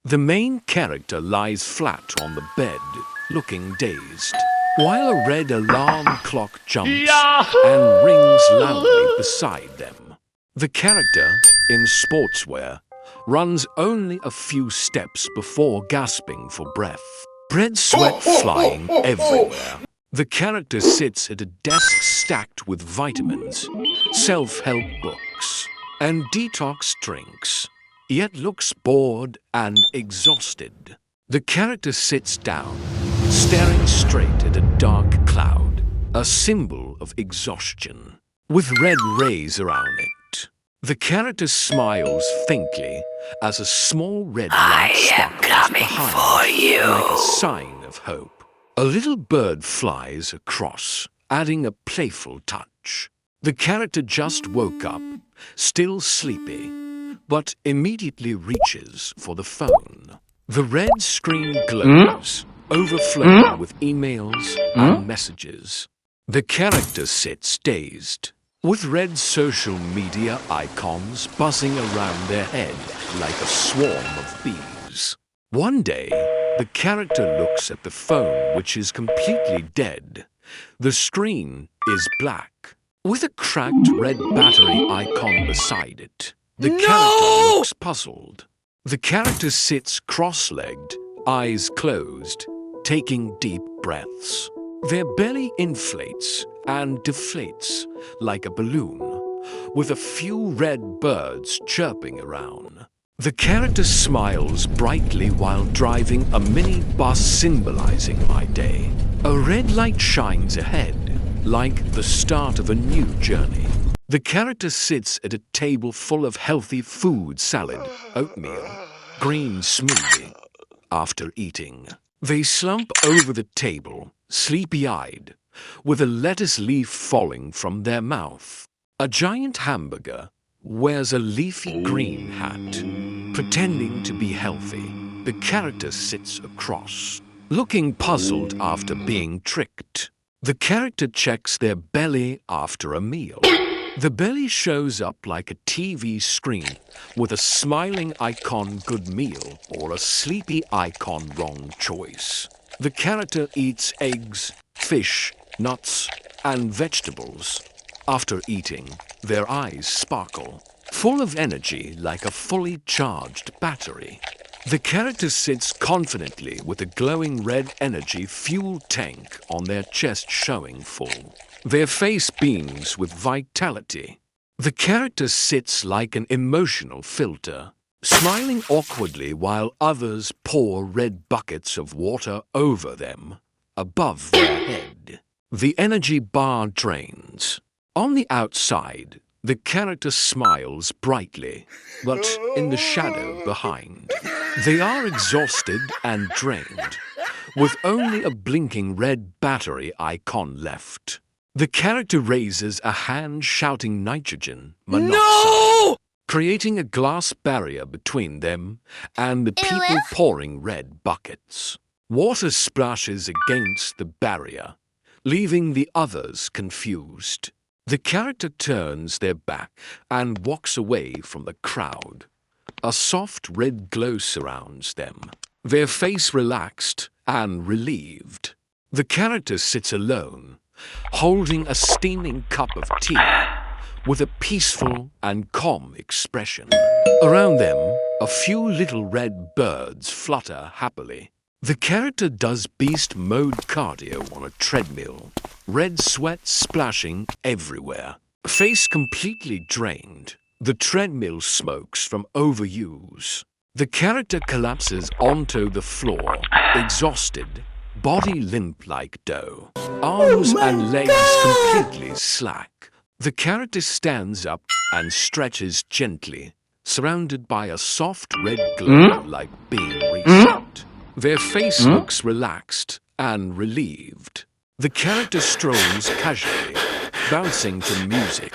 The main character lies flat on the bed, looking dazed, while a red alarm clock jumps and rings loudly beside them. The character, in sportswear, runs only a few steps before gasping for breath. Red sweat flying everywhere. The character sits at a desk stacked with vitamins, self-help books, and detox drinks, yet looks bored and exhausted. The character sits down, staring straight at a dark cloud, a symbol of exhaustion, with red rays around it. The character smiles faintly as a small red light sparkles behind him, like a sign of hope. A little bird flies across, adding a playful touch. The character just woke up, still sleepy, but immediately reaches for the phone. The red screen glows, overflowing with emails and messages. The character sits dazed, with red social media icons buzzing around their head like a swarm of bees. One day, the character looks at the phone, which is completely dead. The screen is black, with a cracked red battery icon beside it. The character looks puzzled. The character sits cross-legged, eyes closed, taking deep breaths. Their belly inflates and deflates like a balloon, with a few red birds chirping around. The character smiles brightly while driving a mini-bus symbolizing my day. A red light shines ahead, like the start of a new journey. The character sits at a table full of healthy food, salad, oatmeal, green smoothie. After eating, they slump over the table, sleepy-eyed, with a lettuce leaf falling from their mouth. A giant hamburger wears a leafy green hat, pretending to be healthy. The character sits across, looking puzzled after being tricked. The character checks their belly after a meal. The belly shows up like a TV screen with a smiling icon good meal or a sleepy icon wrong choice. The character eats eggs, fish, nuts, and vegetables. After eating, their eyes sparkle, full of energy like a fully charged battery. The character sits confidently with a glowing red energy fuel tank on their chest showing full. Their face beams with vitality. The character sits like an emotional filter, smiling awkwardly while others pour red buckets of water over them, above their head. The energy bar drains. On the outside, the character smiles brightly, but in the shadow behind. They are exhausted and drained, with only a blinking red battery icon left. The character raises a hand shouting nitrogen monoxide, creating a glass barrier between them and the people pouring red buckets. Water splashes against the barrier, leaving the others confused. The character turns their back and walks away from the crowd. A soft red glow surrounds them, their face relaxed and relieved. The character sits alone, holding a steaming cup of tea, with a peaceful and calm expression. Around them, a few little red birds flutter happily. The character does beast mode cardio on a treadmill, red sweat splashing everywhere. Face completely drained, the treadmill smokes from overuse. The character collapses onto the floor, exhausted, body limp like dough, arms and legs completely slack. The character stands up and stretches gently, surrounded by a soft red glow like being reset. Their face looks relaxed and relieved. The character strolls casually, bouncing to music.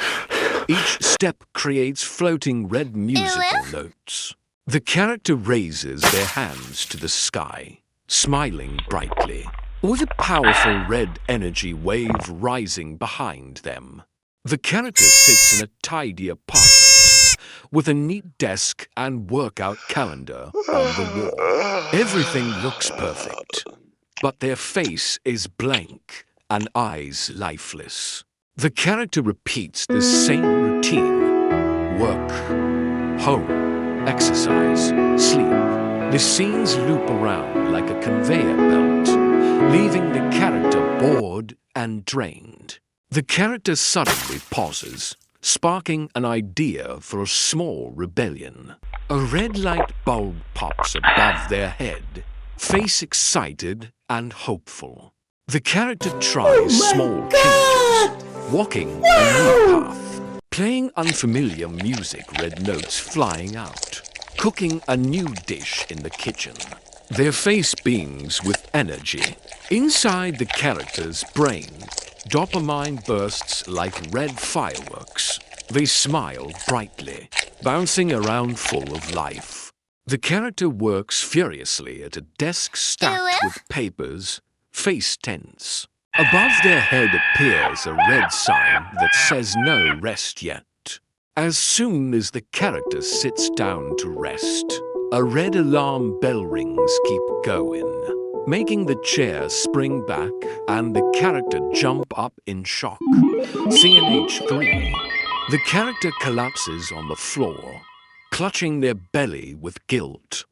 Each step creates floating red musical notes. The character raises their hands to the sky, smiling brightly, with a powerful red energy wave rising behind them. The character sits in a tidy apartment, with a neat desk and workout calendar on the wall. Everything looks perfect, but their face is blank and eyes lifeless. The character repeats the same routine: work, home, exercise, sleep. The scenes loop around like a conveyor belt, leaving the character bored and drained. The character suddenly pauses, sparking an idea for a small rebellion. A red light bulb pops above their head, face excited and hopeful. The character tries small changes, walking a new path, playing unfamiliar music, red notes flying out, cooking a new dish in the kitchen. Their face beams with energy. Inside the character's brain, dopamine bursts like red fireworks. They smile brightly, bouncing around full of life. The character works furiously at a desk stacked with papers, face tense. Above their head appears a red sign that says no rest yet. As soon as the character sits down to rest, a red alarm bell rings. Keep going, making the chair spring back and the character jump up in shock. CNH3. The character collapses on the floor, clutching their belly with guilt.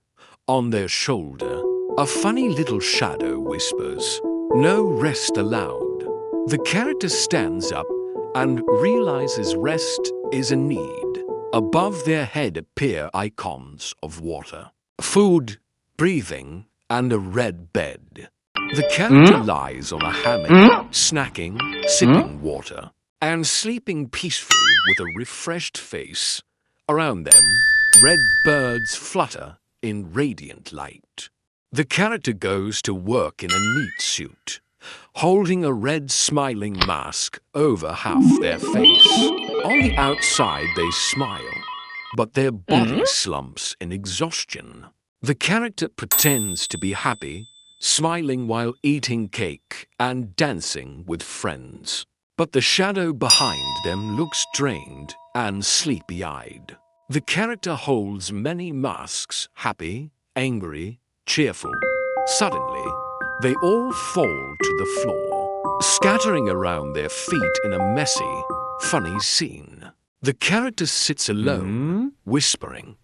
On their shoulder, a funny little shadow whispers, "No rest allowed." The character stands up and realizes rest is a need. Above their head appear icons of water, food, breathing, and a red bed. The character lies on a hammock, snacking, sipping water, and sleeping peacefully with a refreshed face. Around them, red birds flutter in radiant light. The character goes to work in a neat suit, holding a red smiling mask over half their face. On the outside they smile, but their body slumps in exhaustion. The character pretends to be happy, smiling while eating cake and dancing with friends. But the shadow behind them looks drained and sleepy-eyed. The character holds many masks, happy, angry, cheerful. Suddenly, they all fall to the floor, scattering around their feet in a messy, funny scene. The character sits alone, whispering,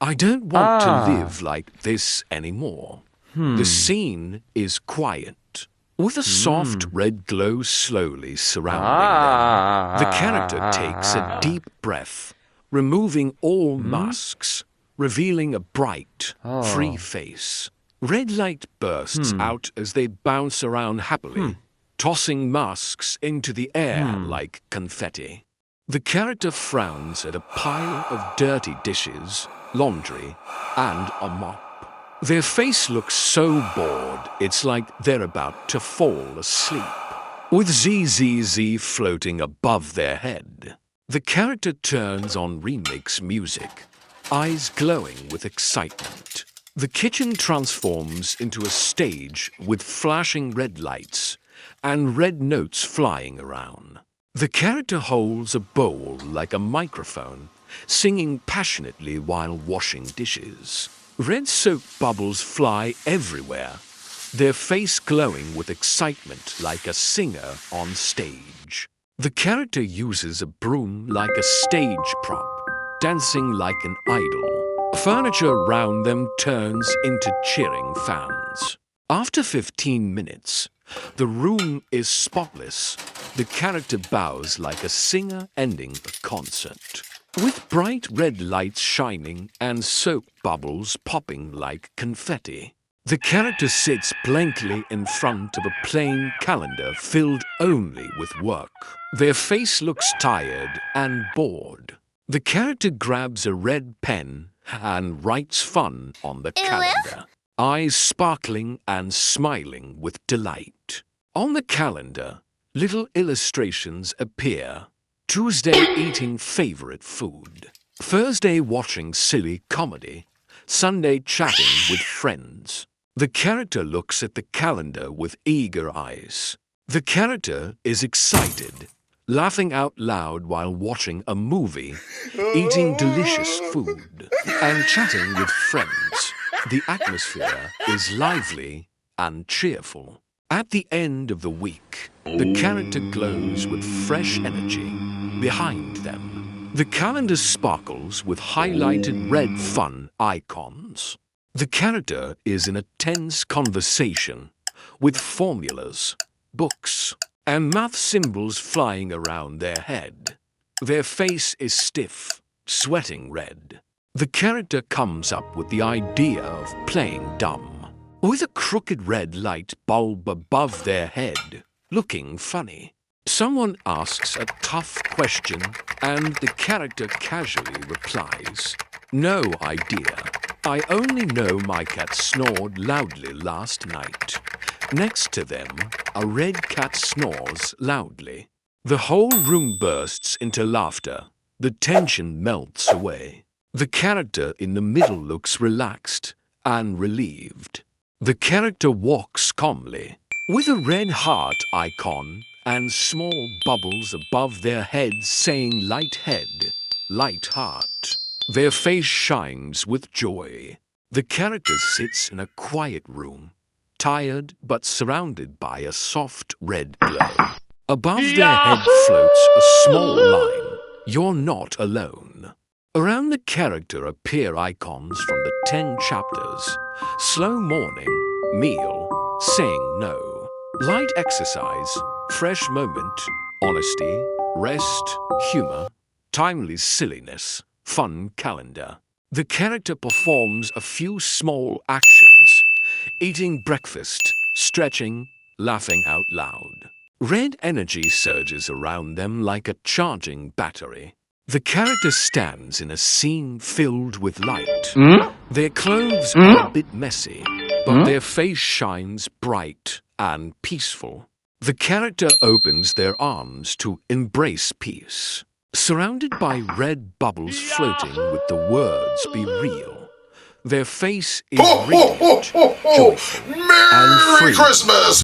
"I don't want to live like this anymore." The scene is quiet, with a soft red glow slowly surrounding them. The character takes a deep breath, removing all masks, revealing a bright, free face. Red light bursts out as they bounce around happily, tossing masks into the air like confetti. The character frowns at a pile of dirty dishes, laundry, and a mop. Their face looks so bored, it's like they're about to fall asleep. With ZZZ floating above their head, the character turns on remix music, eyes glowing with excitement. The kitchen transforms into a stage with flashing red lights and red notes flying around. The character holds a bowl like a microphone, singing passionately while washing dishes. Red soap bubbles fly everywhere, their face glowing with excitement like a singer on stage. The character uses a broom like a stage prop, dancing like an idol. Furniture around them turns into cheering fans. After 15 minutes, the room is spotless. The character bows like a singer ending a concert. With bright red lights shining and soap bubbles popping like confetti, the character sits blankly in front of a plain calendar filled only with work. Their face looks tired and bored. The character grabs a red pen and writes fun on the calendar, eyes sparkling and smiling with delight. On the calendar, little illustrations appear. Tuesday eating favorite food, Thursday watching silly comedy, Sunday chatting with friends. The character looks at the calendar with eager eyes. The character is excited, laughing out loud while watching a movie, eating delicious food, and chatting with friends. The atmosphere is lively and cheerful. At the end of the week, the character glows with fresh energy. Behind them, the calendar sparkles with highlighted red fun icons. The character is in a tense conversation with formulas, books, and math symbols flying around their head. Their face is stiff, sweating red. The character comes up with the idea of playing dumb, with a crooked red light bulb above their head, looking funny. Someone asks a tough question, and the character casually replies, "No idea. I only know my cat snored loudly last night." Next to them, a red cat snores loudly. The whole room bursts into laughter. The tension melts away. The character in the middle looks relaxed and relieved. The character walks calmly, with a red heart icon and small bubbles above their heads saying light head, light heart. Their face shines with joy. The character sits in a quiet room, tired but surrounded by a soft red glow. Above their head floats a small line, "You're not alone." Around the character appear icons from the 10 chapters: slow morning, meal, saying no, light exercise, fresh moment, honesty, rest, humor, timely silliness, fun calendar. The character performs a few small actions: eating breakfast, stretching, laughing out loud. Red energy surges around them like a charging battery. The character stands in a scene filled with light. Their clothes are a bit messy, but their face shines bright and peaceful. The character opens their arms to embrace peace. Surrounded by red bubbles floating with the words "Be real." Their face is radiant, joyful, and free. Merry Christmas!